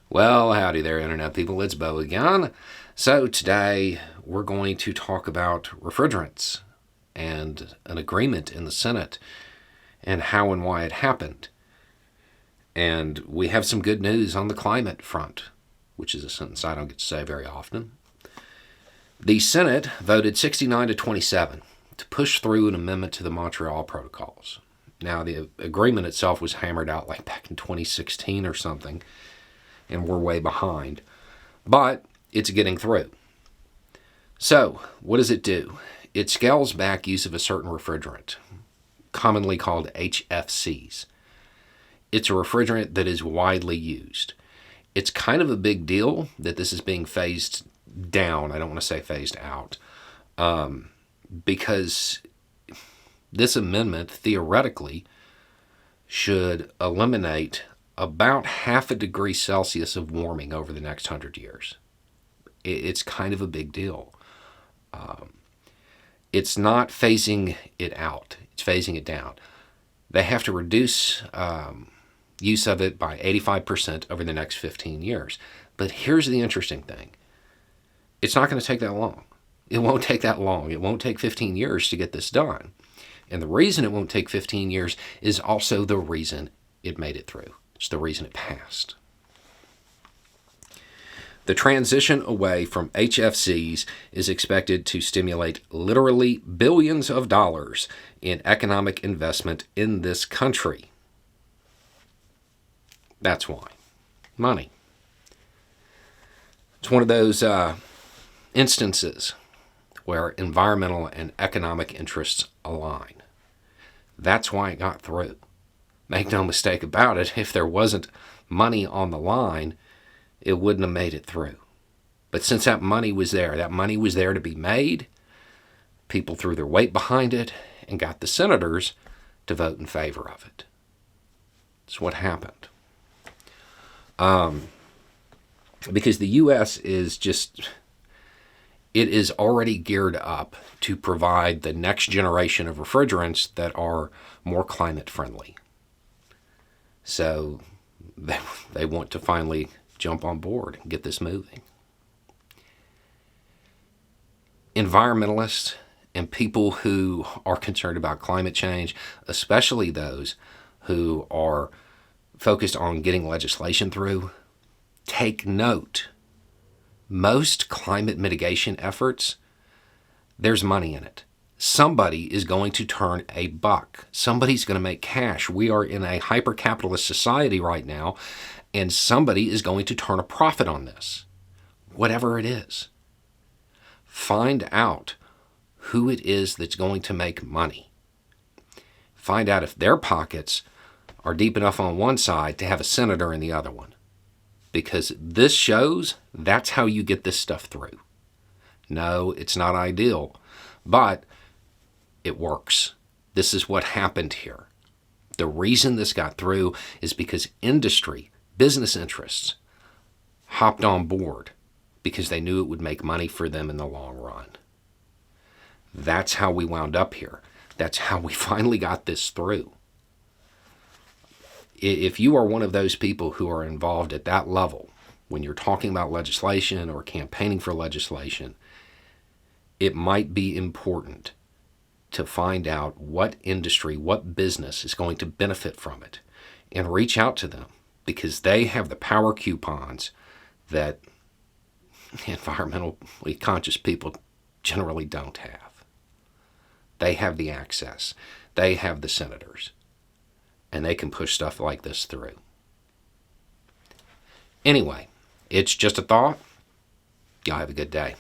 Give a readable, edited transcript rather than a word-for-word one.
Well, howdy there, Internet people. It's Bo again. So, today we're going to talk about refrigerants and an agreement in the Senate and how and why it happened. And we have some good news on the climate front, which is a sentence I don't get to say very often. The Senate voted 69 to 27 to push through an amendment to the Montreal Protocols. Now, the agreement itself was hammered out like back in 2016 or something, and we're way behind. But it's getting through. So, what does it do? It scales back use of a certain refrigerant, commonly called HFCs. It's a refrigerant that is widely used. It's kind of a big deal that this is being phased down. I don't want to say phased out, because this amendment theoretically should eliminate about half a degree Celsius of warming over the next 100 years. It's kind of a big deal. It's not phasing it out. It's phasing it down. They have to reduce use of it by 85% over the next 15 years. But here's the interesting thing. It's not going to take that long. It won't take that long. It won't take 15 years to get this done. And the reason it won't take 15 years is also the reason it made it through. It's the reason it passed. The transition away from HFCs is expected to stimulate literally billions of dollars in economic investment in this country. That's why. Money. It's one of those instances where environmental and economic interests align. That's why it got through. Make no mistake about it, if there wasn't money on the line, it wouldn't have made it through. But since that money was there to be made, people threw their weight behind it and got the senators to vote in favor of it. That's what happened. Because the U.S. it is already geared up to provide the next generation of refrigerants that are more climate friendly. So they want to finally jump on board and get this moving. Environmentalists and people who are concerned about climate change, especially those who are focused on getting legislation through, take note. Most climate mitigation efforts, there's money in it. Somebody is going to turn a buck. Somebody's going to make cash. We are in a hyper-capitalist society right now, and somebody is going to turn a profit on this, whatever it is. Find out who it is that's going to make money. Find out if their pockets are deep enough on one side to have a senator in the other one. Because this shows that's how you get this stuff through. No, it's not ideal, but it works. This is what happened here. The reason this got through is because industry, business interests, hopped on board because they knew it would make money for them in the long run. That's how we wound up here. That's how we finally got this through. If you are one of those people who are involved at that level, when you're talking about legislation or campaigning for legislation, it might be important to find out what industry, what business is going to benefit from it, and reach out to them, because they have the power coupons that environmentally conscious people generally don't have. They have the access. They have the senators. And they can push stuff like this through. Anyway, it's just a thought. Y'all have a good day.